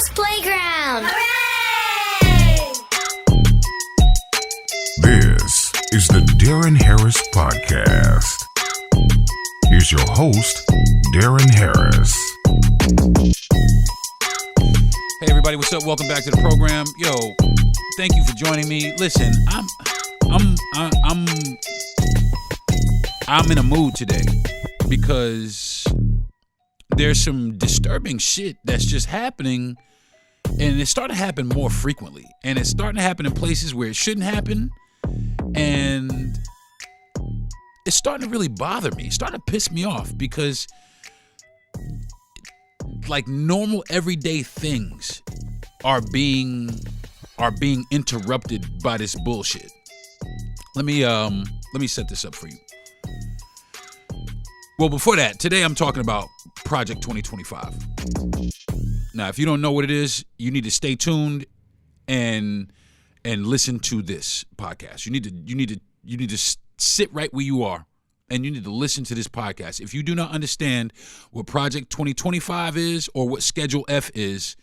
Kids Playground! Hooray! This is the Deron Harris Podcast. Here's your host, Deron Harris. Hey everybody, what's up? Welcome back to the program. Yo, thank you for joining me. Listen, I'm in a mood today because there's some disturbing shit that's just happening, and it's starting to happen more frequently, and it's starting to happen in places where it shouldn't happen, and it's starting to really bother me. It's starting to piss me off because like normal everyday things are being interrupted by this bullshit. Let me set this up for you. Well, before that, today I'm talking about Project 2025. Now, if you don't know what it is, you need to stay tuned and listen to this podcast. You need to sit right where you are, and you need to listen to this podcast. If you do not understand what Project 2025 is or what Schedule F is,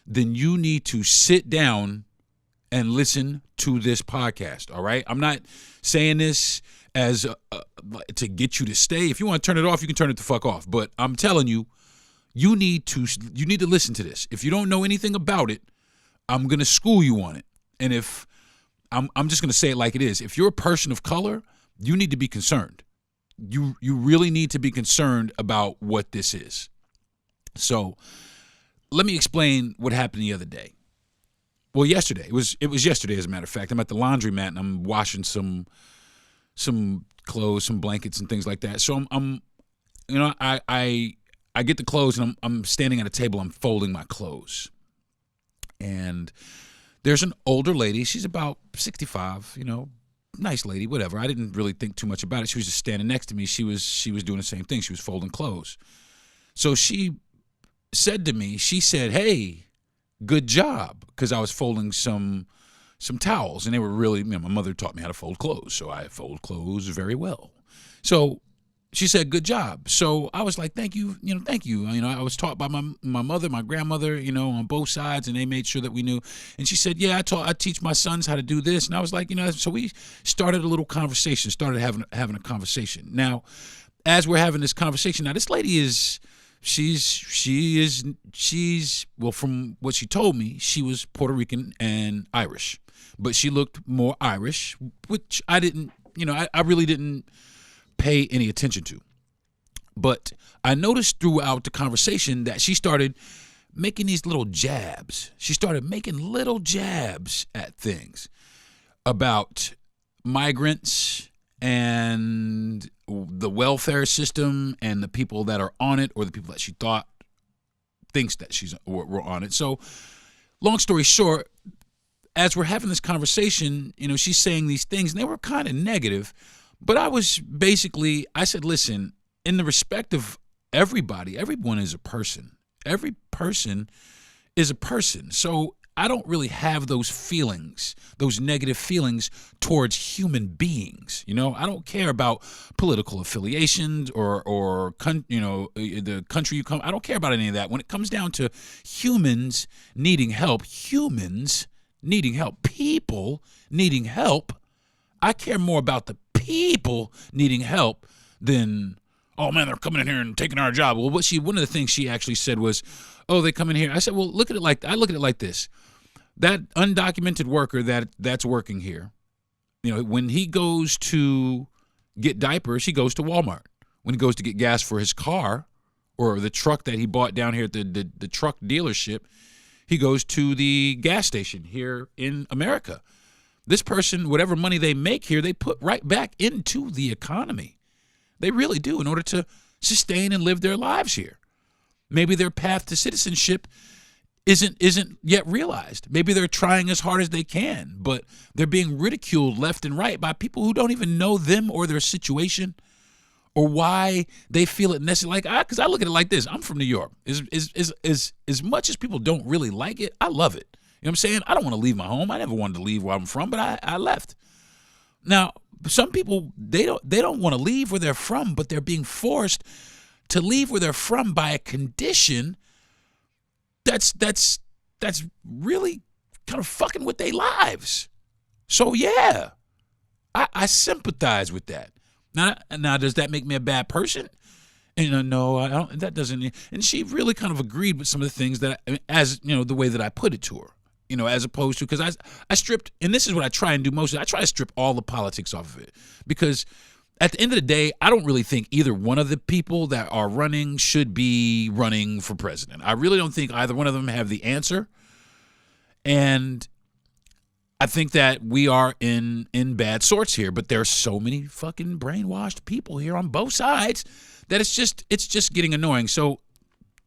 then you need to sit down and listen to this podcast, all right? I'm not saying this as to get you to stay. If you want to turn it off, you can turn it the fuck off. But I'm telling you, you need to listen to this. If you don't know anything about it, I'm going to school you on it. And if I'm just going to say it like it is. If you're a person of color, you need to be concerned. You really need to be concerned about what this is. So let me explain what happened the other day. Well, yesterday. It was yesterday, as a matter of fact. I'm at the laundromat and I'm washing some clothes, some blankets and things like that. So I'm I get the clothes and I'm standing at a table. I'm folding my clothes. And there's an older lady. She's about 65, nice lady, whatever. I didn't really think too much about it. She was just standing next to me. She was doing the same thing. She was folding clothes. So she said to me, hey, good job, because I was folding some towels, and they were really, my mother taught me how to fold clothes, so I fold clothes very well. So she said, good job. So I was like, thank you, thank you. I was taught by my mother, my grandmother, on both sides, and they made sure that we knew. And she said, yeah, I teach my sons how to do this. And I was like, so we started a little conversation, started having a conversation. Now, as we're having this conversation, now this lady is, she's well, from what she told me, she was Puerto Rican and Irish, but she looked more Irish, which I didn't, I really didn't pay any attention to. But I noticed throughout the conversation that she started making these little jabs. She started making little jabs at things about migrants and the welfare system and the people that are on it, or the people that she thinks that were on it. So long story short, as we're having this conversation, she's saying these things and they were kind of negative, but I said, listen, in the respect of everybody, everyone is a person. Every person is a person. So I don't really have those feelings, those negative feelings towards human beings. I don't care about political affiliations or the country you come. I don't care about any of that. When it comes down to humans needing help, people needing help, I care more about the people needing help than, oh man, they're coming in here and taking our job. Well, one of the things she actually said was, oh, they come in here. I said, well, look at it like this. That undocumented worker that's working here, when he goes to get diapers, he goes to Walmart. When he goes to get gas for his car or the truck that he bought down here at the truck dealership, he goes to the gas station here in America. This person, whatever money they make here, they put right back into the economy. They really do, in order to sustain and live their lives here. Maybe their path to citizenship isn't yet realized. Maybe they're trying as hard as they can, but they're being ridiculed left and right by people who don't even know them or their situation or why they feel it necessary. Because I look at it like this. I'm from New York. As much as people don't really like it, I love it. You know what I'm saying? I don't want to leave my home. I never wanted to leave where I'm from, but I left. Now, some people, they don't want to leave where they're from, but they're being forced to leave where they're from by a condition that's that's really kind of fucking with their lives. So yeah, I sympathize with that. Now, does that make me a bad person? And no, I don't. That doesn't. And she really kind of agreed with some of the things that, as you know, the way that I put it to her. As opposed to, because I stripped, and this is what I try and do mostly. I try to strip all the politics off of it, because at the end of the day, I don't really think either one of the people that are running should be running for president. I really don't think either one of them have the answer. And I think that we are in bad sorts here, but there are so many fucking brainwashed people here on both sides that it's just getting annoying. So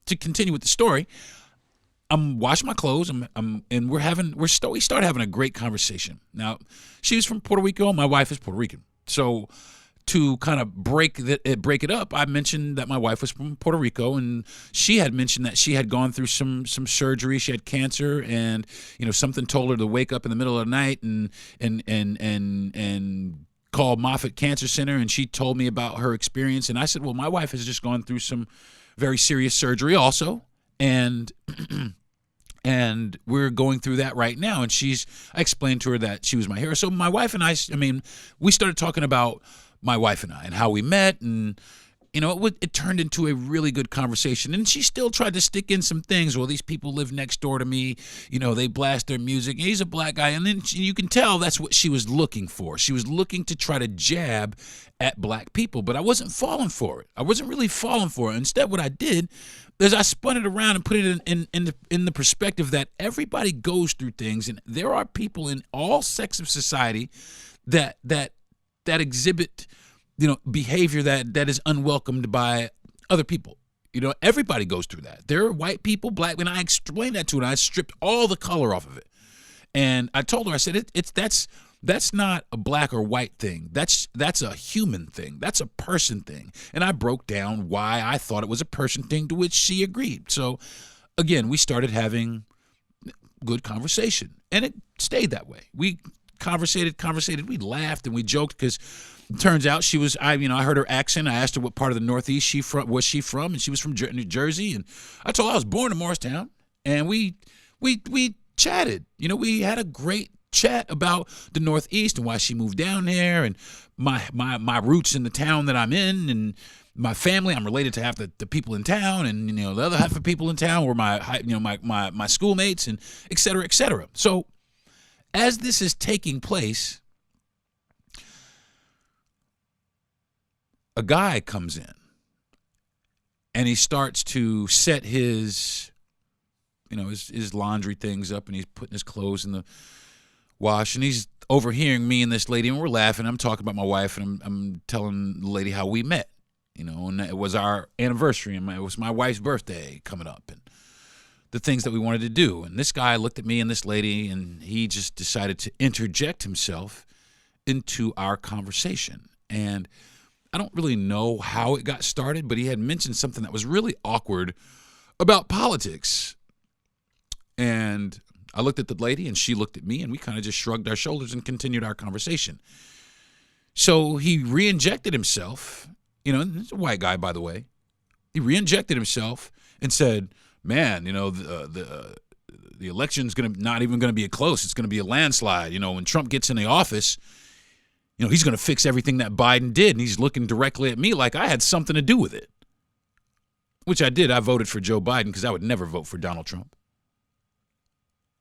to continue with the story, I'm washing my clothes, and we start having a great conversation. Now, she was from Puerto Rico, my wife is Puerto Rican. So to kind of break it up, I mentioned that my wife was from Puerto Rico, and she had mentioned that she had gone through some surgery. She had cancer, and something told her to wake up in the middle of the night and call Moffitt Cancer Center, and she told me about her experience. And I said, well, my wife has just gone through some very serious surgery also, and and we're going through that right now. And I explained to her that she was my hero. So my wife and I we started talking about my wife and I and how we met, and it turned into a really good conversation. And she still tried to stick in some things. Well, these people live next door to me. They blast their music. He's a black guy. And then you can tell that's what she was looking for. She was looking to try to jab at black people, but I wasn't falling for it. I wasn't really falling for it. Instead, what I did is I spun it around and put it in the perspective that everybody goes through things, and there are people in all sects of society that exhibit behavior that is unwelcomed by other people. Everybody goes through that. There are white people, black, and I explained that to her, and I stripped all the color off of it. And I told her, I said, that's not a black or white thing. That's a human thing. That's a person thing. And I broke down why I thought it was a person thing, to which she agreed. So again, we started having good conversation, and it stayed that way. We conversated, we laughed and we joked, because it turns out I heard her accent. I asked her what part of the Northeast was she from, and she was from New Jersey. And I told her I was born in Morristown, and we chatted. We had a great chat about the Northeast and why she moved down there, and my roots in the town that I'm in, and my family. I'm related to half the people in town, and the other half of people in town were my schoolmates, and et cetera, et cetera. So as this is taking place, a guy comes in, and he starts to set his laundry things up, and he's putting his clothes in the wash, and he's overhearing me and this lady, and we're laughing. I'm talking about my wife, and I'm telling the lady how we met, and it was our anniversary, and it was my wife's birthday coming up, and the things that we wanted to do. And this guy looked at me and this lady, and he just decided to interject himself into our conversation. And I don't really know how it got started, but he had mentioned something that was really awkward about politics. And I looked at the lady, and she looked at me, and we kind of just shrugged our shoulders and continued our conversation. So he re-injected himself, he's a white guy, by the way. He re-injected himself and said, man, the election's not even going to be close. It's going to be a landslide. When Trump gets in the office, he's going to fix everything that Biden did. And he's looking directly at me like I had something to do with it, which I did. I voted for Joe Biden because I would never vote for Donald Trump.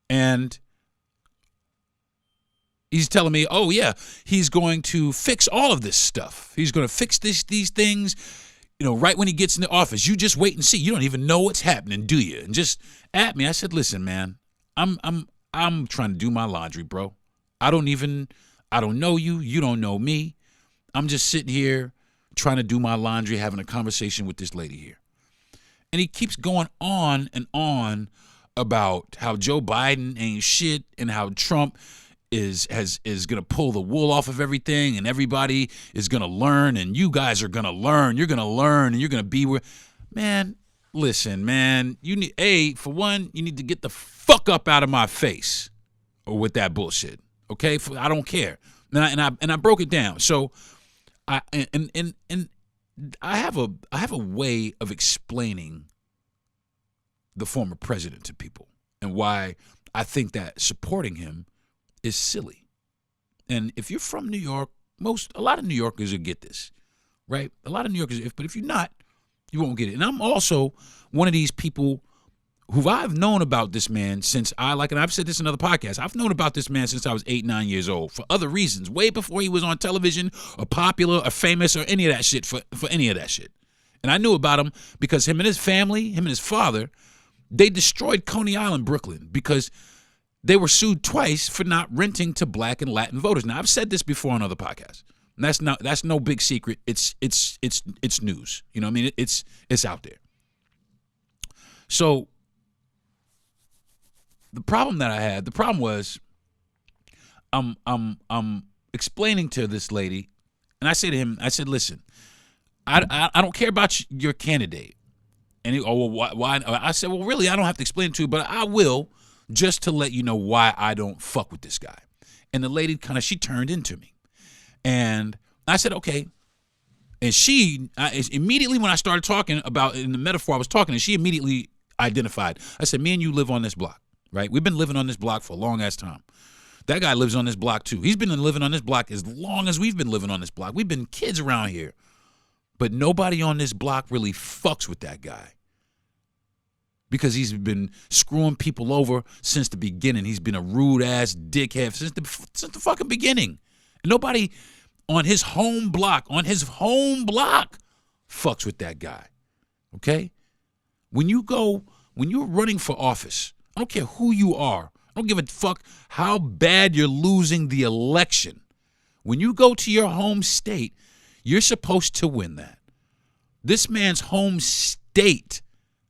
And he's telling me, oh, yeah, he's going to fix all of this stuff. He's going to fix these things, right when he gets in the office. You just wait and see. You don't even know what's happening, do you? And just at me, I said, listen, man, I'm trying to do my laundry, bro. I don't know you. You don't know me. I'm just sitting here trying to do my laundry, having a conversation with this lady here. And he keeps going on and on about how Joe Biden ain't shit, and how Trump is going to pull the wool off of everything, and everybody is going to learn, and you guys are going to learn. You're going to learn, and you're going to be where. Man, listen, man, you need, for one, you need to get the fuck up out of my face with that bullshit. Okay? I don't care. And I broke it down. So I have a way of explaining the former president to people. and why I think that supporting him is silly. And if you're from New York, a lot of New Yorkers will get this, right? A lot of New Yorkers, but if you're not, you won't get it. And I'm also one of these people who I've known about this man since and I've said this in other podcasts, I've known about this man since I was 8, 9 years old for other reasons, way before he was on television or popular or famous or any of that shit, for any of that shit. And I knew about him because him and his family, him and his father, they destroyed Coney Island, Brooklyn, because they were sued twice for not renting to Black and Latin voters. Now, I've said this before on other podcasts. And that's no big secret. It's news. You know what I mean? It's out there. So the problem was I'm explaining to this lady, and I say to him, I said, listen, I don't care about your candidate. And he, oh, well, why? I said, well, really, I don't have to explain it to you, but I will, just to let you know why I don't fuck with this guy. And the lady she turned into me. And I said, okay. And she, immediately when I started talking about, in the metaphor I was talking, and she immediately identified. I said, me and you live on this block, right? We've been living on this block for a long ass time. That guy lives on this block too. He's been living on this block as long as we've been living on this block. We've been kids around here. But nobody on this block really fucks with that guy. Because he's been screwing people over since the beginning. He's been a rude-ass dickhead since the fucking beginning. And nobody on his home block, fucks with that guy. Okay? When you're running for office, I don't care who you are. I don't give a fuck how bad you're losing the election. When you go to your home state, you're supposed to win that. This man's home state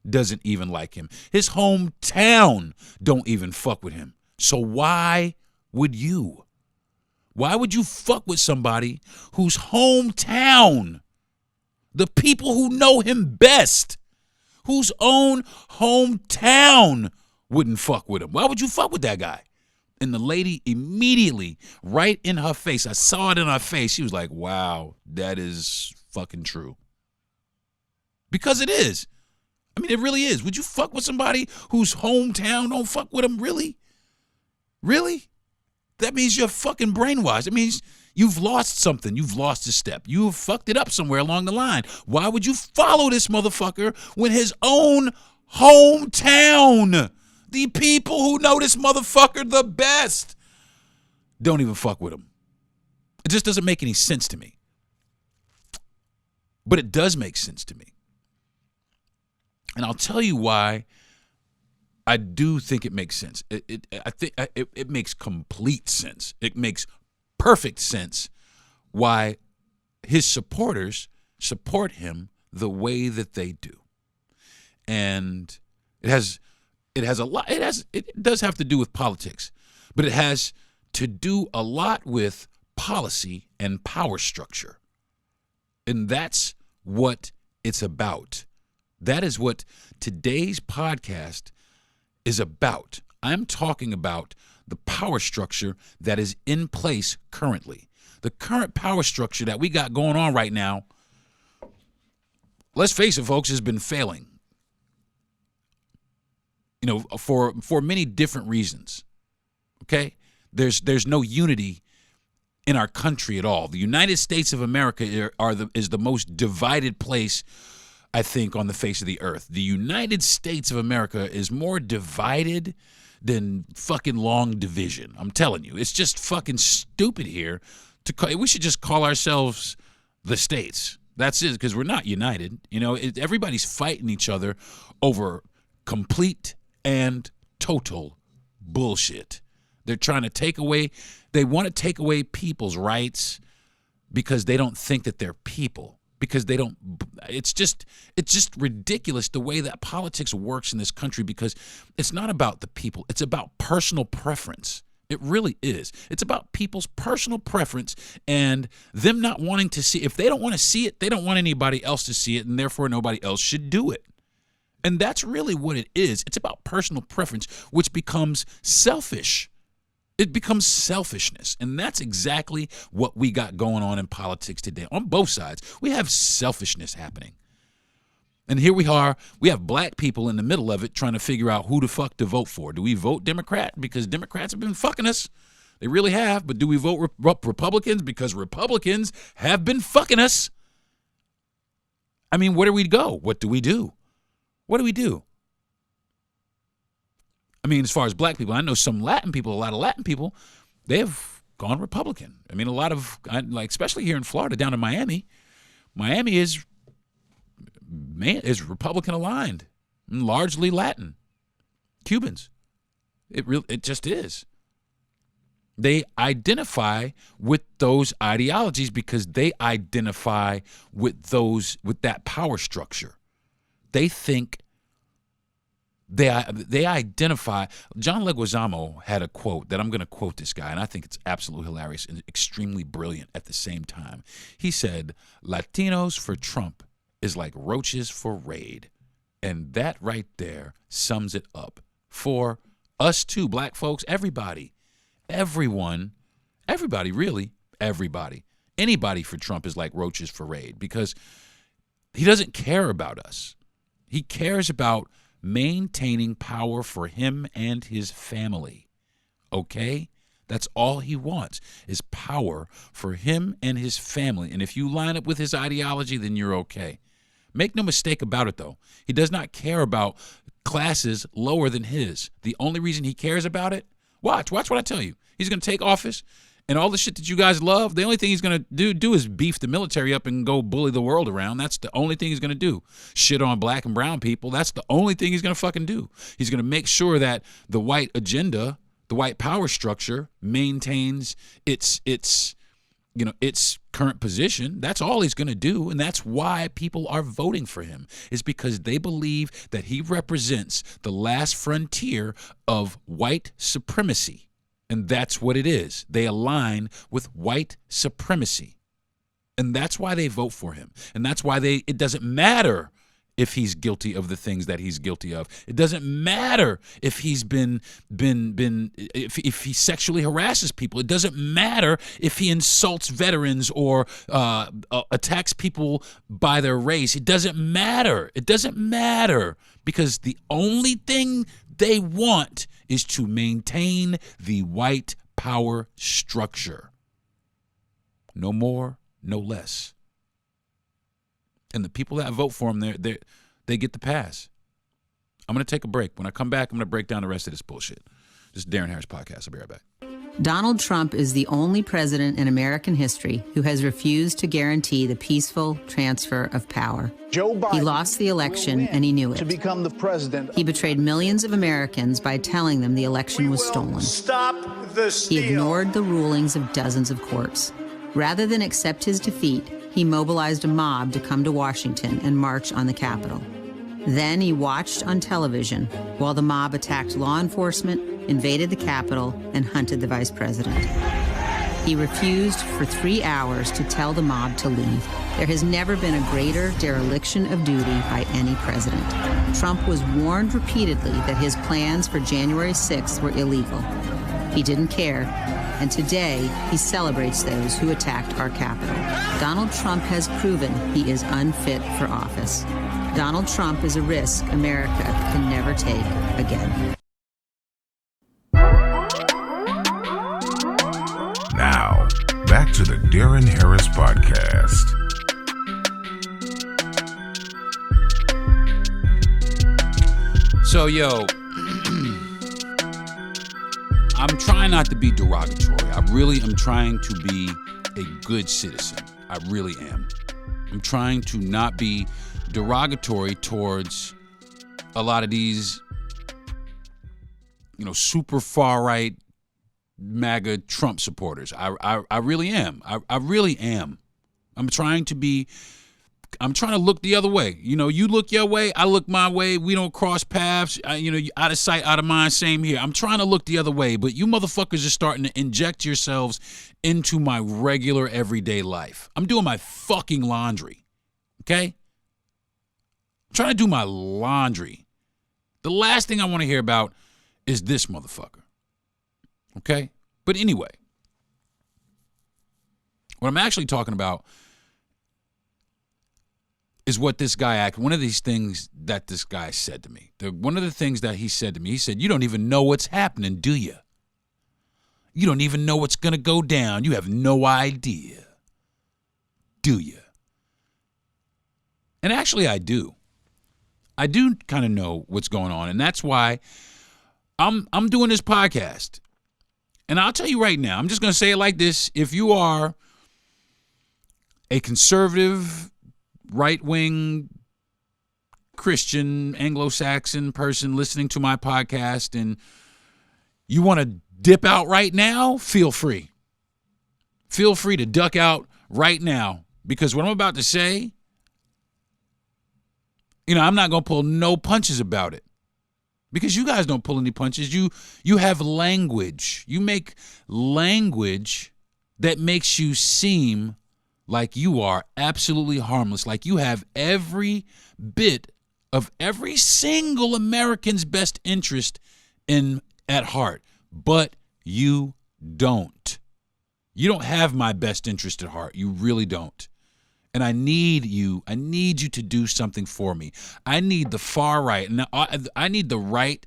doesn't even like him. His hometown don't even fuck with him. So why would you? Why would you fuck with somebody whose hometown, the people who know him best, whose own hometown wouldn't fuck with him? Why would you fuck with that guy? And the lady immediately, right in her face, I saw it in her face, she was like, wow, that is fucking true. Because it is. I mean, it really is. Would you fuck with somebody whose hometown don't fuck with them? Really? Really? That means you're fucking brainwashed. It means you've lost something. You've lost a step. You've fucked it up somewhere along the line. Why would you follow this motherfucker when his own hometown, the people who know this motherfucker the best, don't even fuck with him? It just doesn't make any sense to me. But it does make sense to me. And I'll tell you why I do think it makes sense. I think it makes complete sense. It makes perfect sense why his supporters support him the way that they do. And it does have to do with politics, but it has to do a lot with policy and power structure. And that's what it's about. That is what today's podcast is about. I'm talking about the power structure that is in place currently. The current power structure that we got going on right now, let's face it, folks, has been failing. You know, for many different reasons. Okay? There's no unity in our country at all. The United States of America is the most divided place, I think, on the face of the earth. The United States of America is more divided than fucking long division. I'm telling you, it's just fucking stupid here. We should just call ourselves the states. That's it, because we're not united. You know, everybody's fighting each other over complete and total bullshit. They're trying to they want to take away people's rights because they don't think that they're people. Because it's just ridiculous the way that politics works in this country, because it's not about the people. It's about personal preference. It really is. It's about people's personal preference and them not wanting to see. If they don't want to see it, they don't want anybody else to see it, and therefore nobody else should do it. And that's really what it is. It's about personal preference, which becomes selfish. It becomes selfishness. And that's exactly what we got going on in politics today. On both sides, we have selfishness happening. And here we are. We have black people in the middle of it trying to figure out who the fuck to vote for. Do we vote Democrat? Because Democrats have been fucking us. They really have. But do we vote Republicans? Because Republicans have been fucking us. I mean, where do we go? What do we do? What do we do? I mean, as far as black people, I know some Latin people, a lot of Latin people, they have gone Republican. I mean, a lot of, like, especially here in Florida, down in Miami, Miami is Republican aligned, largely Latin, Cubans. It just is. They identify with those ideologies because they identify with that power structure. They think they identify. John Leguizamo had a quote that I'm going to quote this guy, and I think it's absolutely hilarious and extremely brilliant at the same time. He said, "Latinos for Trump is like roaches for Raid." And that right there sums it up for us too, black folks, everybody, everyone, everybody, really, everybody. Anybody for Trump is like roaches for Raid because he doesn't care about us. He cares about maintaining power for him and his family. Okay? That's all he wants is power for him and his family. And if you line up with his ideology, then you're okay. Make no mistake about it, though. He does not care about classes lower than his. The only reason he cares about it, watch what I tell you. He's going to take office, and all the shit that you guys love, the only thing he's going to do is beef the military up and go bully the world around. That's the only thing he's going to do. Shit on black and brown people. That's the only thing he's going to fucking do. He's going to make sure that the white agenda, the white power structure maintains its current position. That's all he's going to do, and that's why people are voting for him, is because they believe that he represents the last frontier of white supremacy. And that's what it is. They align with white supremacy. And that's why they vote for him. And that's why it doesn't matter if he's guilty of the things that he's guilty of. It doesn't matter if he's if he sexually harasses people. It doesn't matter if he insults veterans or attacks people by their race. It doesn't matter. It doesn't matter because the only thing they want is to maintain the white power structure. No more, no less. And the people that vote for him, they get the pass. I'm going to take a break. When I come back, I'm going to break down the rest of this bullshit. This is Darren Harris Podcast. I'll be right back. Donald Trump is the only president in American history who has refused to guarantee the peaceful transfer of power. Joe Biden, he lost the election and he knew it. To become the president. He betrayed millions of Americans by telling them the election was stolen. Stop the steal. He ignored the rulings of dozens of courts. Rather than accept his defeat, he mobilized a mob to come to Washington and march on the Capitol. Then he watched on television while the mob attacked law enforcement, invaded the Capitol, and hunted the vice president. He refused for 3 hours to tell the mob to leave. There has never been a greater dereliction of duty by any president. Trump was warned repeatedly that his plans for January 6th were illegal. He didn't care, and today he celebrates those who attacked our Capitol. Donald Trump has proven he is unfit for office. Donald Trump is a risk America can never take again. Now, back to the Darren Harris Podcast. So, I'm trying not to be derogatory. I really am trying to be a good citizen. I really am. I'm trying to not be derogatory towards a lot of these, super far-right MAGA Trump supporters. I really am. I really am. I'm trying to look the other way. You look your way, I look my way. We don't cross paths. Out of sight, out of mind, same here. I'm trying to look the other way, but you motherfuckers are starting to inject yourselves into my regular everyday life. I'm doing my fucking laundry, okay? I'm trying to do my laundry. The last thing I want to hear about is this motherfucker, okay? But anyway, what I'm actually talking about is what this guy one of these things that this guy said to me. One of the things that he said to me, he said, "You don't even know what's happening, do you? You don't even know what's going to go down. You have no idea, do you?" And actually, I do. I do kind of know what's going on, and that's why I'm doing this podcast. And I'll tell you right now, I'm just going to say it like this. If you are a conservative, right-wing, Christian, Anglo-Saxon person listening to my podcast and you want to dip out right now, feel free. Feel free to duck out right now, because what I'm about to say, I'm not going to pull no punches about it, because you guys don't pull any punches. You have language. You make language that makes you seem like you are absolutely harmless, like you have every bit of every single American's best interest at heart, but you don't. You don't have my best interest at heart. You really don't. And I need you to do something for me. I need the far right, and I need the right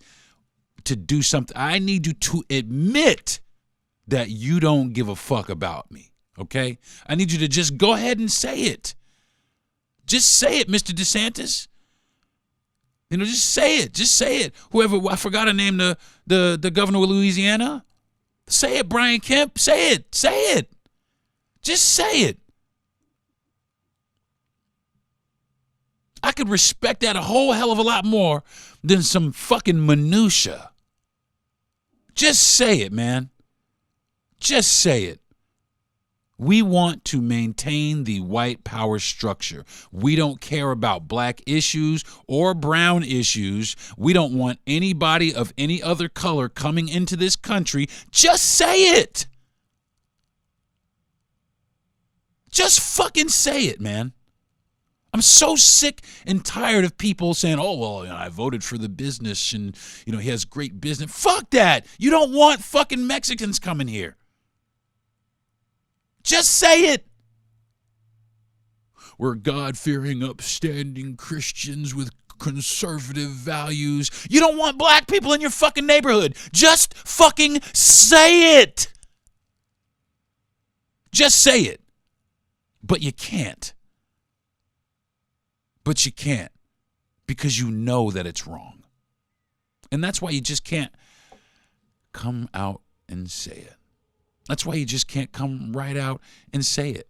to do something. I need you to admit that you don't give a fuck about me, okay? I need you to just go ahead and say it. Just say it, Mr. DeSantis. Just say it. Just say it. Whoever, I forgot to name the governor of Louisiana. Say it, Brian Kemp. Say it. Say it. Just say it. I could respect that a whole hell of a lot more than some fucking minutia. Just say it, man. Just say it. We want to maintain the white power structure. We don't care about black issues or brown issues. We don't want anybody of any other color coming into this country. Just say it. Just fucking say it, man. I'm so sick and tired of people saying, "Oh, well, I voted for the business and, he has great business." Fuck that. You don't want fucking Mexicans coming here. Just say it. We're God-fearing, upstanding Christians with conservative values. You don't want black people in your fucking neighborhood. Just fucking say it. Just say it. But you can't. But you can't, because you know that it's wrong. And that's why you just can't come out and say it. That's why you just can't come right out and say it.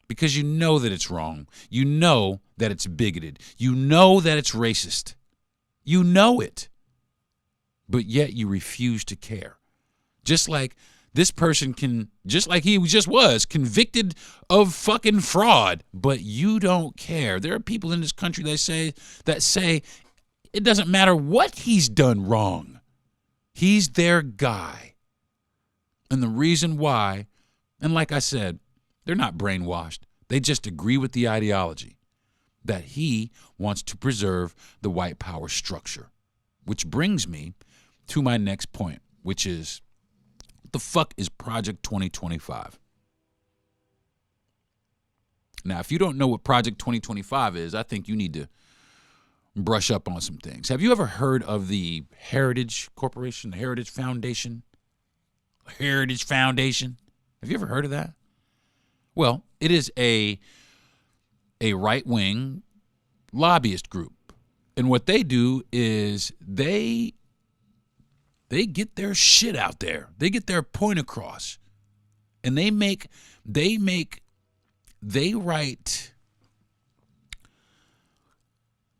Because you know that it's wrong. You know that it's bigoted. You know that it's racist. You know it. But yet you refuse to care. Just like this person just like he just was convicted of fucking fraud, but you don't care. There are people in this country that say it doesn't matter what he's done wrong. He's their guy. And the reason why, and like I said, they're not brainwashed. They just agree with the ideology that he wants to preserve the white power structure. Which brings me to my next point, which is, what the fuck is Project 2025? Now, if you don't know what Project 2025 is, I think you need to brush up on some things. Have you ever heard of the Heritage Corporation, the Heritage Foundation? Heritage Foundation? Have you ever heard of that? Well, it is a right-wing lobbyist group. And what they do is they get their shit out there. They get their point across. And they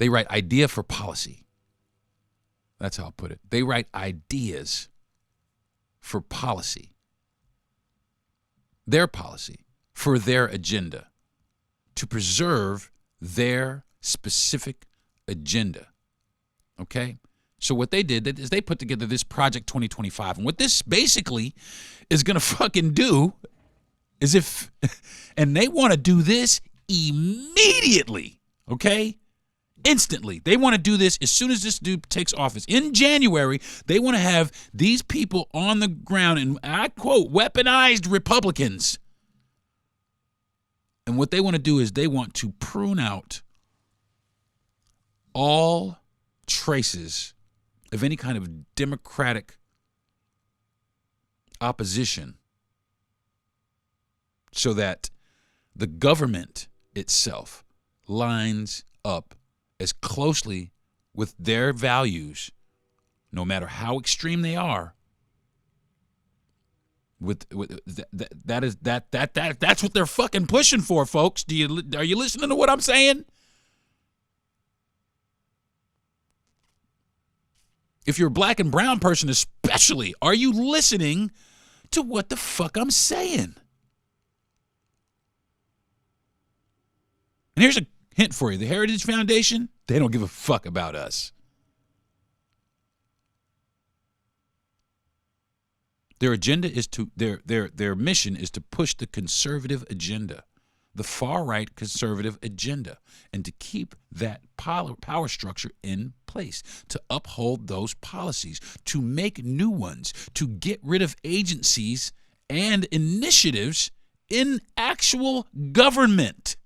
write idea for policy. That's how I'll put it. They write ideas for policy. Their policy, for their agenda, to preserve their specific agenda. Okay? So what they did is they put together this Project 2025. And what this basically is going to fucking do is and they want to do this immediately, okay? Instantly. They want to do this as soon as this dude takes office. In January, they want to have these people on the ground, and I quote, weaponized Republicans. And what they want to do is they want to prune out all traces of any kind of democratic opposition so that the government itself lines up as closely with their values, no matter how extreme they are. That's what they're fucking pushing for, folks. Are you listening to what I'm saying? If you're a black and brown person especially, are you listening to what the fuck I'm saying? And here's a hint for you. The Heritage Foundation, they don't give a fuck about us. Their agenda is to their mission is to push the conservative agenda, the far-right conservative agenda, and to keep that power structure in place, to uphold those policies, to make new ones, to get rid of agencies and initiatives in actual government.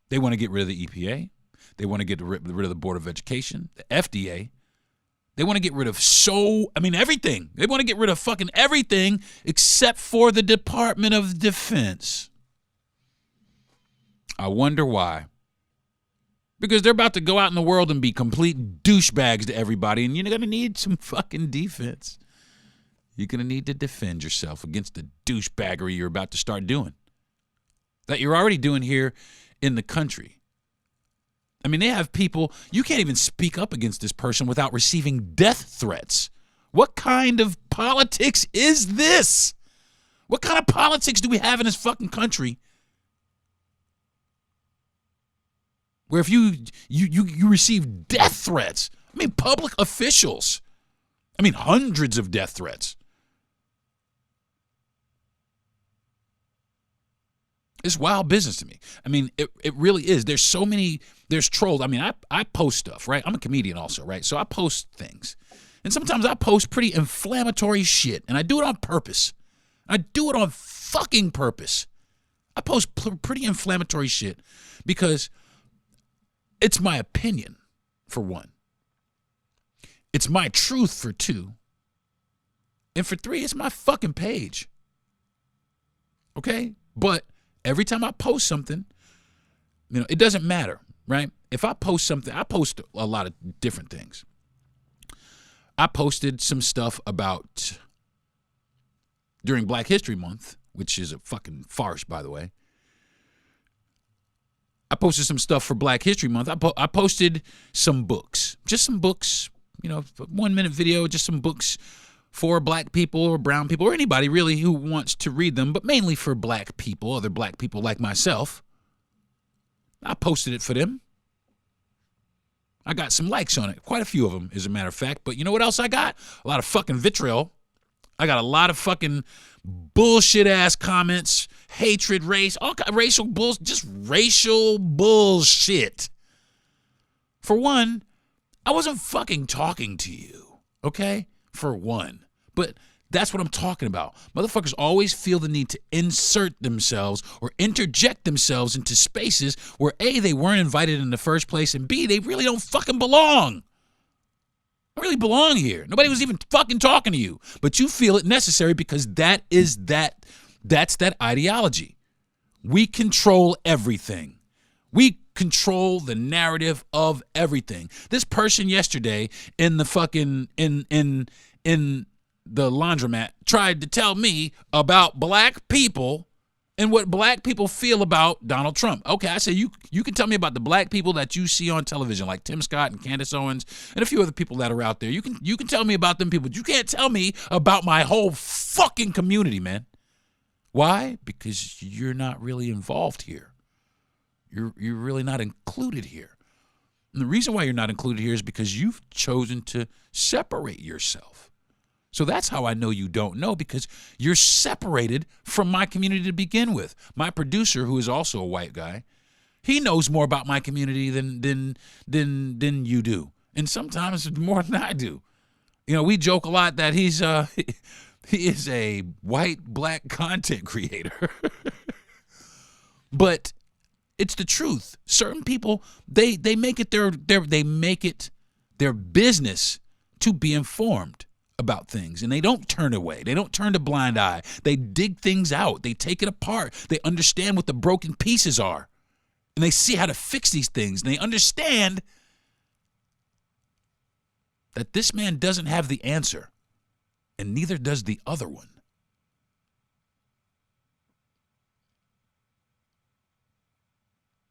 They want to get rid of the EPA. They want to get rid of the Board of Education, the FDA. They want to get rid of everything. They want to get rid of fucking everything except for the Department of Defense. I wonder why. Because they're about to go out in the world and be complete douchebags to everybody, and you're going to need some fucking defense. You're going to need to defend yourself against the douchebaggery you're about to start doing, that you're already doing here in the country. I mean, they have people, you can't even speak up against this person without receiving death threats. What kind of politics is this? What kind of politics do we have in this fucking country where if you receive death threats, I mean, public officials, I mean, hundreds of death threats. It's wild business to me. I mean, it really is. There's trolls. I mean, I post stuff, right? I'm a comedian also, right? So I post things. And sometimes I post pretty inflammatory shit, and I do it on purpose. I do it on fucking purpose. I post pretty inflammatory shit because it's my opinion, for one. It's my truth, for two. And for three, it's my fucking page. Okay? But every time I post something, it doesn't matter, right? If I post something, I post a lot of different things. I posted some stuff about, during Black History Month, which is a fucking farce, by the way. I posted some stuff for Black History Month. I posted some books, just some books, 1 minute video, just some books for black people or brown people or anybody really who wants to read them, but mainly for black people, other black people like myself. I posted it for them. I got some likes on it, quite a few of them, as a matter of fact. But you know what else I got? A lot of fucking vitriol. I got a lot of fucking bullshit-ass comments, hatred, race, all kind of racial bullshit, just racial bullshit. For one, I wasn't fucking talking to you, okay? For one. But that's what I'm talking about. Motherfuckers always feel the need to insert themselves or interject themselves into spaces where A, they weren't invited in the first place, and B, they really don't fucking belong. I really belong here. Nobody was even fucking talking to you. But you feel it necessary because that's that ideology. We control everything. We control the narrative of everything. This person yesterday in the fucking in the laundromat tried to tell me about black people and what black people feel about Donald Trump. Okay, I say you can tell me about the black people that you see on television, like Tim Scott and Candace Owens and a few other people that are out there. You can tell me about them people, but you can't tell me about my whole fucking community, man. Why? Because you're not really involved here. You're really not included here. And the reason why you're not included here is because you've chosen to separate yourself. So that's how I know you don't know, because you're separated from my community to begin with. My producer, who is also a white guy, he knows more about my community than you do. And sometimes more than I do. We joke a lot that he is a white black content creator. But It's the truth. Certain people, they make it their business to be informed about things, and they don't turn away. They don't turn a blind eye. They dig things out. They take it apart. They understand what the broken pieces are, and they see how to fix these things. And they understand that this man doesn't have the answer, and neither does the other one.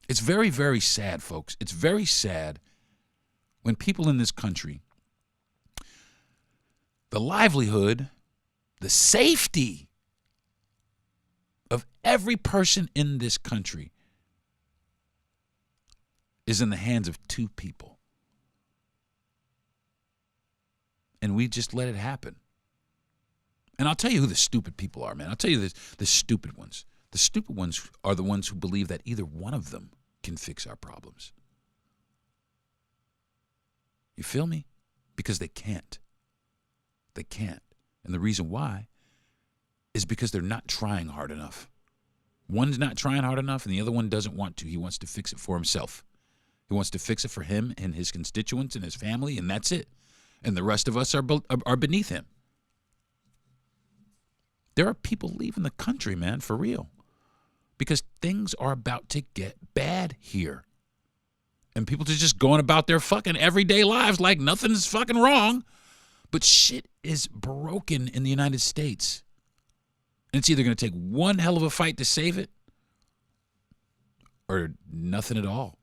It's very, very sad, folks. It's very sad when people in this country, the livelihood, the safety of every person in this country is in the hands of two people. And we just let it happen. And I'll tell you who the stupid people are, man. I'll tell you this, the stupid ones. The stupid ones are the ones who believe that either one of them can fix our problems. You feel me? Because they can't. They can't. And the reason why is because they're not trying hard enough. One's not trying hard enough, and the other one doesn't want to. He wants to fix it for himself. He wants to fix it for him and his constituents and his family, and that's it. And the rest of us are beneath him. There are people leaving the country, man, for real. Because things are about to get bad here. And people are just going about their fucking everyday lives like nothing's fucking wrong. But shit is broken in the United States. And it's either going to take one hell of a fight to save it or nothing at all.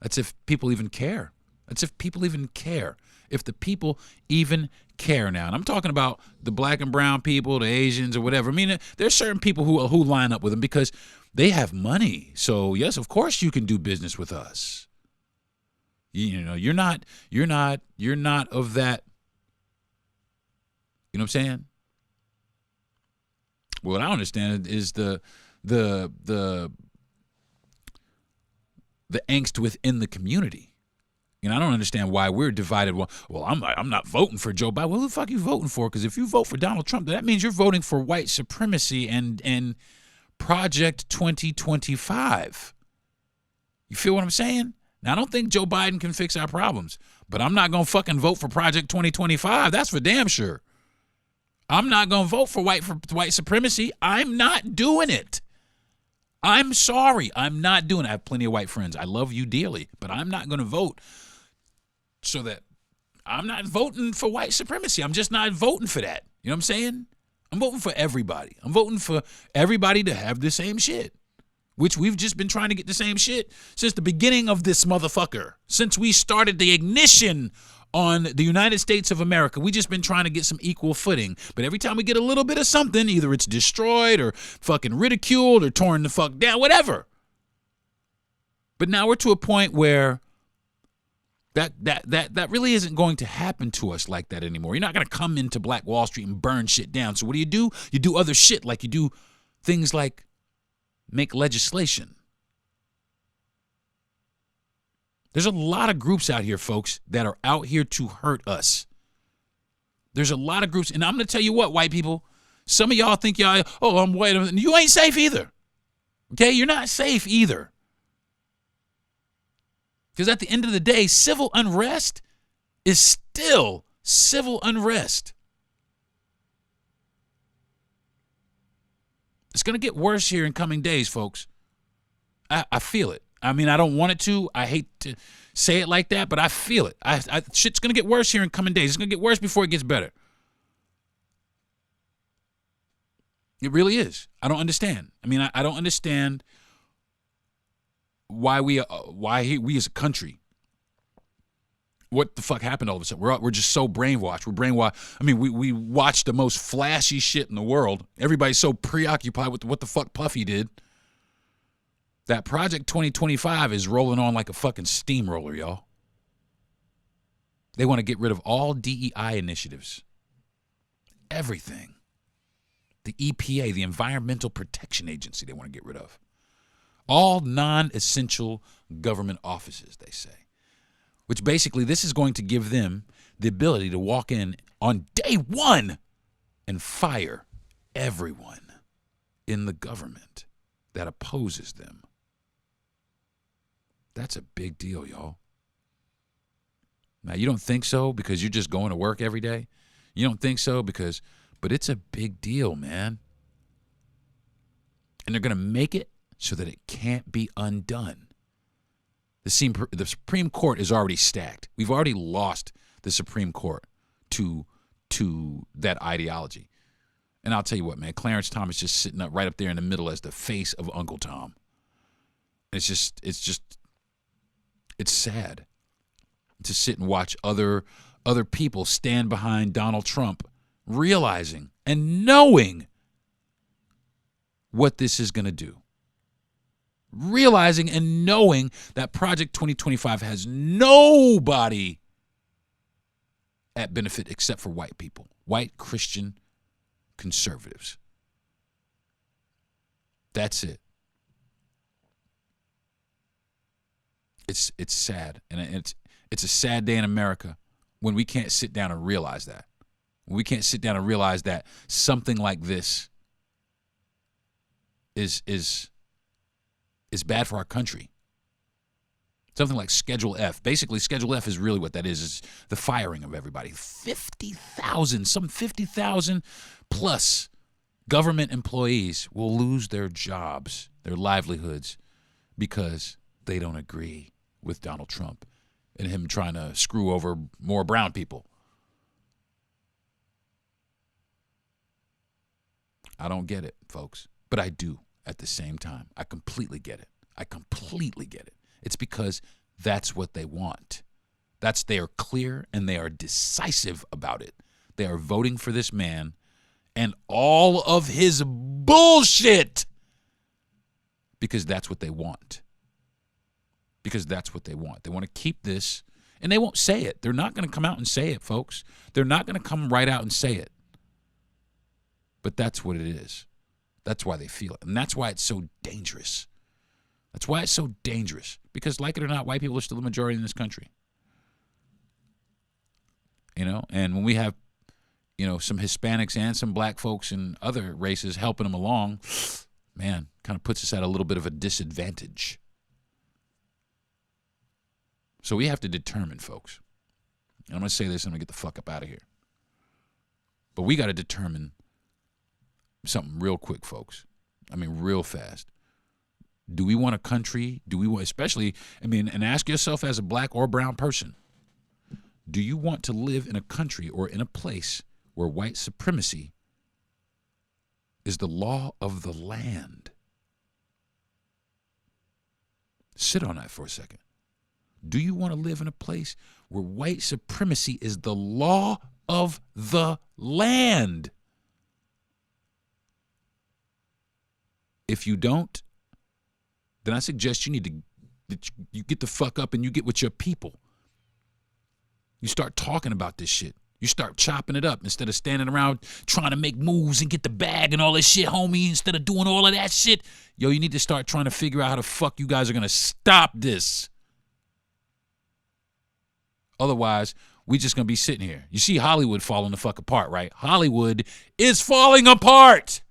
That's if people even care. That's if people even care. If the people even care now. And I'm talking about the black and brown people, the Asians or whatever. I mean, there's certain people who line up with them because they have money. So, yes, of course you can do business with us. You know, you're not of that. You know what I'm saying? What I understand is the angst within the community. You know, I don't understand why we're divided. Well, I'm not voting for Joe Biden. Well, who the fuck are you voting for? Because if you vote for Donald Trump, that means you're voting for white supremacy and Project 2025. You feel what I'm saying? Now, I don't think Joe Biden can fix our problems, but I'm not going to fucking vote for Project 2025. That's for damn sure. I'm not going to vote for white supremacy. I'm not doing it. I'm sorry. I'm not doing it. I have plenty of white friends. I love you dearly, but I'm not going to vote so that I'm not voting for white supremacy. I'm just not voting for that. You know what I'm saying? I'm voting for everybody. I'm voting for everybody to have the same shit, which we've just been trying to get the same shit since the beginning of this motherfucker. Since we started the ignition on the United States of America, we just been trying to get some equal footing. But every time we get a little bit of something, either it's destroyed or fucking ridiculed or torn the fuck down, whatever. But now we're to a point where that really isn't going to happen to us like that anymore. You're not going to come into Black Wall Street and burn shit down. So what do? You do other shit, like you do things like make legislation. There's a lot of groups out here, folks, that are out here to hurt us. There's a lot of groups, and I'm going to tell you what, white people, some of y'all think I'm white, and you ain't safe either. Okay? You're not safe either. Because at the end of the day, civil unrest is still civil unrest. It's going to get worse here in coming days, folks. I feel it. I mean, I don't want it to. I hate to say it like that, but I feel it. Shit's going to get worse here in coming days. It's going to get worse before it gets better. It really is. I don't understand. I mean, I don't understand why we as a country, what the fuck happened all of a sudden? We're just so brainwashed. We're brainwashed. I mean, we watch the most flashy shit in the world. Everybody's so preoccupied with what the fuck Puffy did. That Project 2025 is rolling on like a fucking steamroller, y'all. They want to get rid of all DEI initiatives. Everything. The EPA, the Environmental Protection Agency, they want to get rid of. All non-essential government offices, they say. Which basically, this is going to give them the ability to walk in on day one and fire everyone in the government that opposes them. That's a big deal, y'all. Now, you don't think so because you're just going to work every day? You don't think so but it's a big deal, man. And they're going to make it so that it can't be undone. The Supreme Court is already stacked. We've already lost the Supreme Court to that ideology. And I'll tell you what, man, Clarence Thomas just sitting up right up there in the middle as the face of Uncle Tom. It's sad to sit and watch other people stand behind Donald Trump, realizing and knowing what this is going to do. Realizing and knowing that Project 2025 has nobody at benefit except for white people, white Christian conservatives. That's it. It's sad, and it's a sad day in America when we can't sit down and realize that. When we can't sit down and realize that something like this is bad for our country. Something like Schedule F. Basically, Schedule F is really what that is the firing of everybody. 50,000 plus government employees will lose their jobs, their livelihoods, because they don't agree with Donald Trump and him trying to screw over more brown people. I don't get it, folks, but I do at the same time. I completely get it. It's because that's what they want. They are clear and they are decisive about it. They are voting for this man and all of his bullshit because that's what they want. They want to keep this, and they won't say it. They're not going to come out and say it, folks. They're not going to come right out and say it. But that's what it is. That's why they feel it. And that's why it's so dangerous. Because, like it or not, white people are still the majority in this country. And when we have, some Hispanics and some black folks and other races helping them along, man, kind of puts us at a little bit of a disadvantage. So we have to determine, folks. And I'm going to say this and I'm going to get the fuck up out of here. But we got to determine something real quick, folks. Real fast. Do we want a country? And ask yourself as a black or brown person, do you want to live in a country or in a place where white supremacy is the law of the land? Sit on that for a second. Do you want to live in a place where white supremacy is the law of the land? If you don't, then I suggest you get the fuck up and you get with your people. You start talking about this shit. You start chopping it up instead of standing around trying to make moves and get the bag and all this shit, homie. Instead of doing all of that shit, you need to start trying to figure out how the fuck you guys are going to stop this. Otherwise, we just going to be sitting here. You see Hollywood falling the fuck apart, right? Hollywood is falling apart.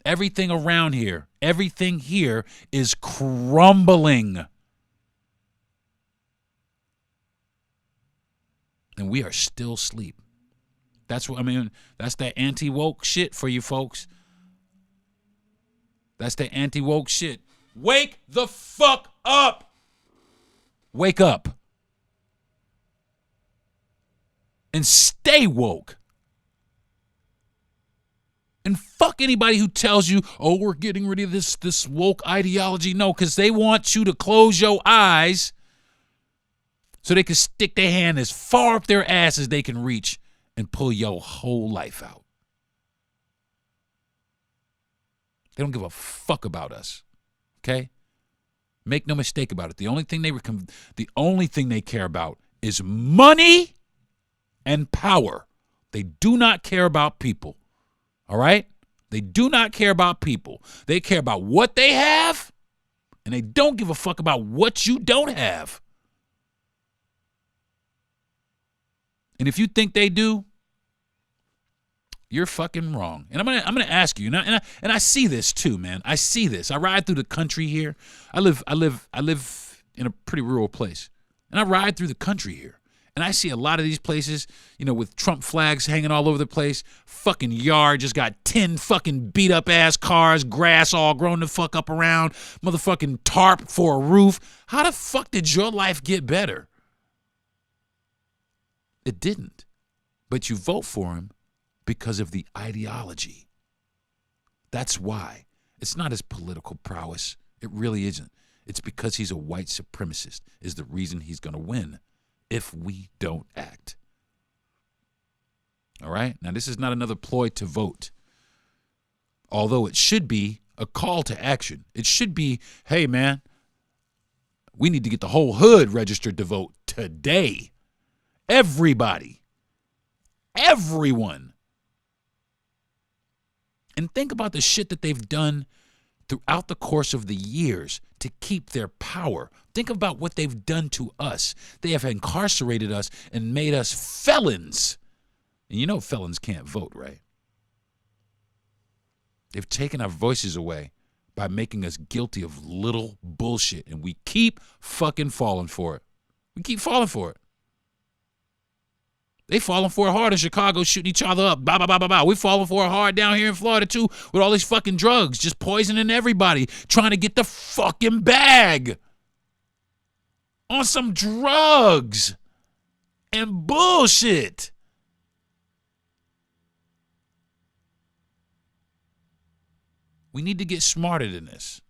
Everything around here, everything here is crumbling. And we are still asleep. That's that anti-woke shit for you folks. That's the anti-woke shit. Wake the fuck up. Wake up. And stay woke. And fuck anybody who tells you, oh, we're getting rid of this woke ideology. No, because they want you to close your eyes so they can stick their hand as far up their ass as they can reach and pull your whole life out. They don't give a fuck about us, okay? Make no mistake about it. The only thing they care about is money and power. They do not care about people. All right? They do not care about people. They care about what they have, and they don't give a fuck about what you don't have. And if you think they do, you're fucking wrong. And I'm gonna ask you, and I see this too, man. I see this. I ride through the country here. I live in a pretty rural place. And I ride through the country here. And I see a lot of these places, with Trump flags hanging all over the place. Fucking yard just got 10 fucking beat up ass cars, grass all grown the fuck up around, motherfucking tarp for a roof. How the fuck did your life get better? It didn't. But you vote for him because of the ideology. That's why. It's not his political prowess. It really isn't. It's because he's a white supremacist is the reason he's going to win if we don't act. All right? Now, this is not another ploy to vote. Although it should be a call to action. It should be, hey, man, we need to get the whole hood registered to vote today. Everybody. Everyone. And think about the shit that they've done throughout the course of the years to keep their power. Think about what they've done to us. They have incarcerated us and made us felons. And felons can't vote, right? They've taken our voices away by making us guilty of little bullshit, and we keep fucking falling for it. We keep falling for it. They falling for it hard in Chicago, shooting each other up. Blah, blah, blah, blah, blah. We falling for it hard down here in Florida, too, with all these fucking drugs, just poisoning everybody, trying to get the fucking bag on some drugs and bullshit. We need to get smarter than this.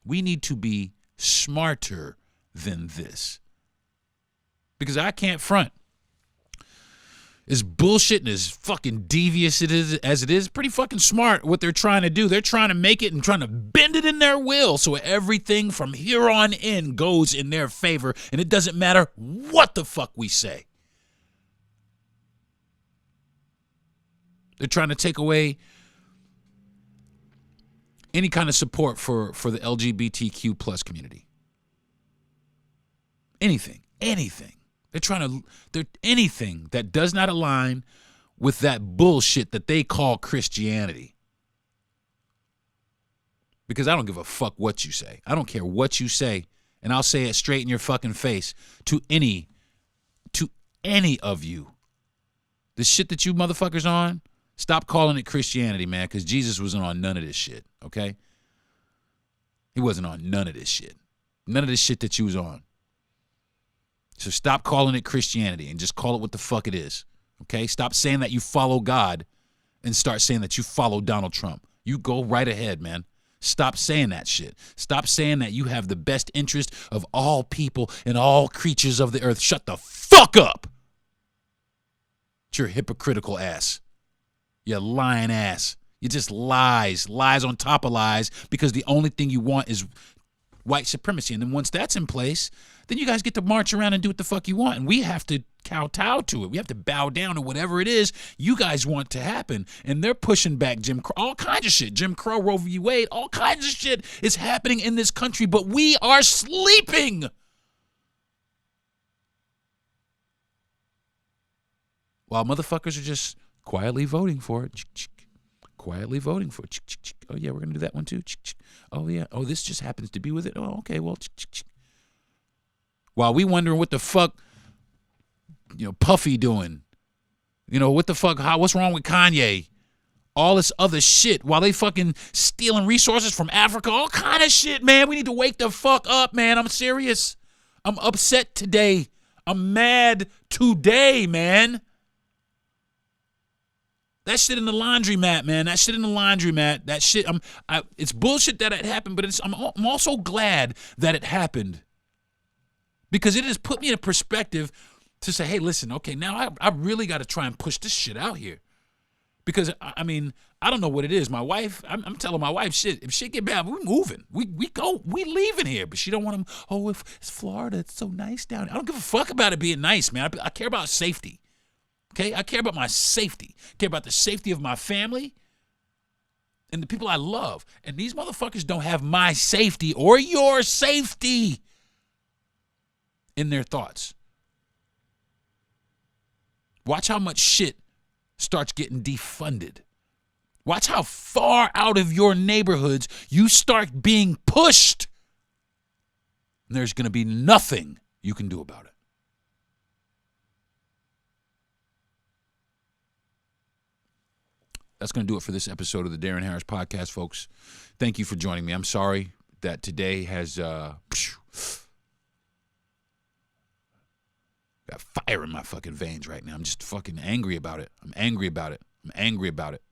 We need to be smarter than this. Because I can't front. As bullshit and as fucking devious as it is, pretty fucking smart what they're trying to do. They're trying to make it and trying to bend it in their will so everything from here on in goes in their favor, and it doesn't matter what the fuck we say. They're trying to take away any kind of support for the LGBTQ plus community. Anything. They're anything that does not align with that bullshit that they call Christianity. Because I don't give a fuck what you say. I don't care what you say, and I'll say it straight in your fucking face to any of you. The shit that you motherfuckers on, stop calling it Christianity, man, because Jesus wasn't on none of this shit, okay? He wasn't on none of this shit. None of this shit that you was on. So stop calling it Christianity and just call it what the fuck it is, okay? Stop saying that you follow God and start saying that you follow Donald Trump. You go right ahead, man. Stop saying that shit. Stop saying that you have the best interest of all people and all creatures of the earth. Shut the fuck up. It's your hypocritical ass. You lying ass. You just lies on top of lies because the only thing you want is white supremacy. And then once that's in place, then you guys get to march around and do what the fuck you want. And we have to kowtow to it. We have to bow down to whatever it is you guys want to happen. And they're pushing back Jim Crow, all kinds of shit. Jim Crow, Roe v. Wade, all kinds of shit is happening in this country, but we are sleeping. While motherfuckers are just quietly voting for it. Quietly voting for it. Oh, yeah, we're going to do that one too. Oh, yeah. Oh, this just happens to be with it. Oh, okay, well. While we wondering what the fuck, Puffy doing. What the fuck, what's wrong with Kanye? All this other shit. While they fucking stealing resources from Africa. All kind of shit, man. We need to wake the fuck up, man. I'm serious. I'm upset today. I'm mad today, man. That shit in the laundromat, man. That shit in the laundromat. That shit. It's bullshit that it happened, but I'm also glad that it happened because it has put me in a perspective to say, hey, listen, okay, now I really got to try and push this shit out here because I don't know what it is. My wife, I'm telling my wife, shit. If shit get bad, we moving. We leaving here, but she don't want to. Oh, if it's Florida, it's so nice down here. I don't give a fuck about it being nice, man. I care about safety. Okay, I care about my safety. I care about the safety of my family and the people I love. And these motherfuckers don't have my safety or your safety in their thoughts. Watch how much shit starts getting defunded. Watch how far out of your neighborhoods you start being pushed And there's going to be nothing you can do about it. That's going to do it for this episode of the Deron Harris Podcast, folks. Thank you for joining me. I'm sorry that today has got fire in my fucking veins right now. I'm just fucking angry about it. I'm angry about it.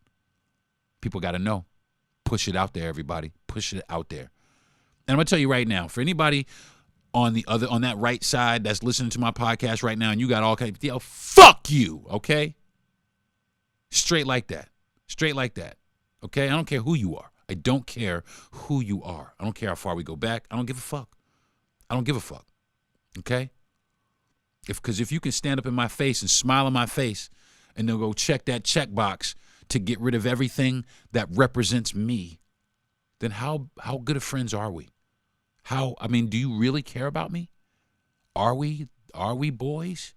People got to know. Push it out there, everybody. Push it out there. And I'm going to tell you right now, for anybody on that right side that's listening to my podcast right now and you got all kinds of, fuck you, okay? Straight like that. Okay? I don't care who you are. I don't care who you are. I don't care how far we go back. I don't give a fuck. Okay? Because if you can stand up in my face and smile in my face and then go check that checkbox to get rid of everything that represents me, then how good of friends are we? Do you really care about me? Are we boys?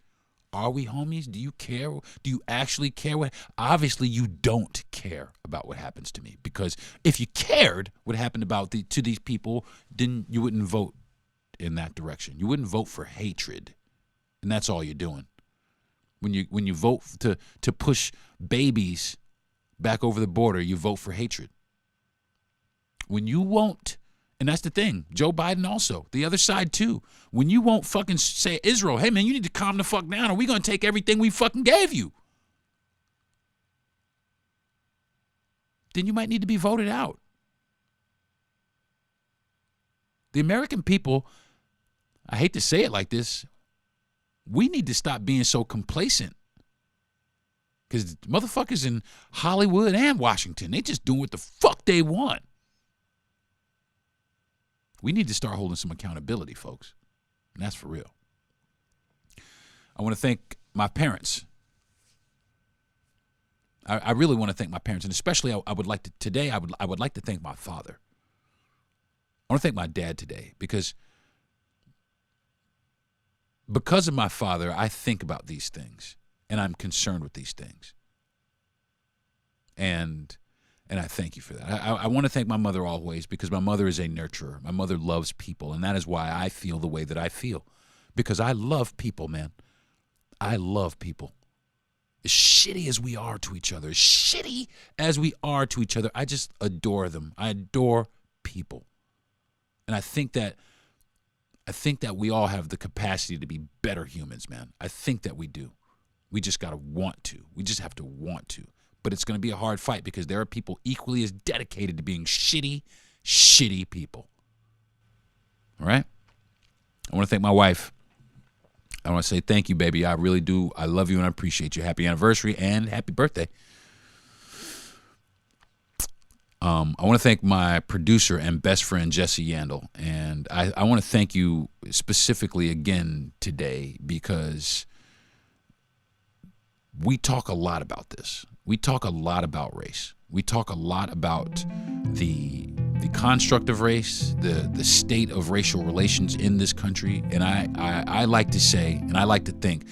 Are we homies? Do you care? Do you actually care? Obviously, you don't care about what happens to me, because if you cared what happened to these people, then you wouldn't vote in that direction. You wouldn't vote for hatred, and that's all you're doing. When you vote to push babies back over the border, you vote for hatred. When you won't, and that's the thing, Joe Biden also, the other side too, when you won't fucking say Israel, hey man, you need to calm the fuck down or we're going to take everything we fucking gave you, then you might need to be voted out. The American people, I hate to say it like this, we need to stop being so complacent. Because motherfuckers in Hollywood and Washington, they just doing what the fuck they want. We need to start holding some accountability, folks. And that's for real. I want to thank my parents. I really want to thank my parents. And especially I would like to thank my father. I want to thank my dad today because of my father, I think about these things. And I'm concerned with these things. And I thank you for that. I want to thank my mother always, because my mother is a nurturer. My mother loves people, and that is why I feel the way that I feel. Because I love people, man. I love people. As shitty as we are to each other, I just adore them. I adore people. And I think that we all have the capacity to be better humans, man. I think that we do. We just got to want to. We just have to want to. But it's going to be a hard fight because there are people equally as dedicated to being shitty people. All right? I want to thank my wife. I want to say thank you, baby. I really do. I love you and I appreciate you. Happy anniversary and happy birthday. I want to thank my producer and best friend, Jesse Yandel. And I want to thank you specifically again today because we talk a lot about this. We talk a lot about race. We talk a lot about the construct of race, the state of racial relations in this country. And I like to say, and I like to think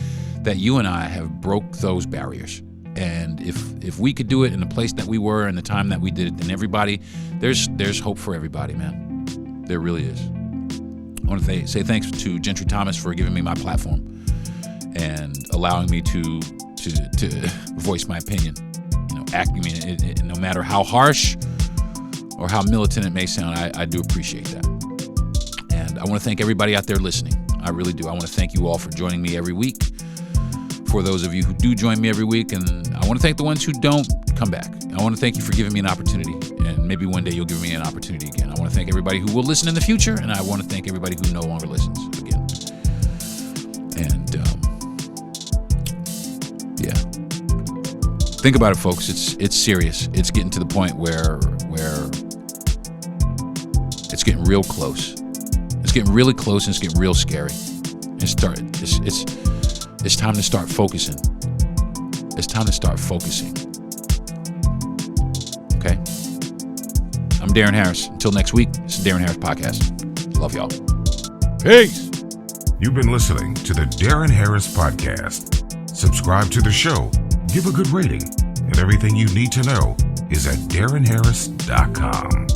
that you and I have broke those barriers. And if we could do it in the place that we were and the time that we did it, then everybody, there's hope for everybody, man. There really is. I want to say thanks to Gentry Thomas for giving me my platform and allowing me to voice my opinion. No matter how harsh or how militant it may sound, I do appreciate that. And I want to thank everybody out there listening. I really do. I want to thank you all for joining me every week. For those of you who do join me every week, and I want to thank the ones who don't, come back. I want to thank you for giving me an opportunity, and maybe one day you'll give me an opportunity again. I want to thank everybody who will listen in the future, and I want to thank everybody who no longer listens again. And yeah. Think about it, folks. It's serious. It's getting to the point where it's getting real close. It's getting really close, and it's getting real scary. It's time to start focusing. It's time to start focusing. Okay? I'm Deron Harris. Until next week, this is Deron Harris Podcast. Love y'all. Peace. You've been listening to the Deron Harris Podcast. Subscribe to the show, give a good rating, and everything you need to know is at DeronHarris.com.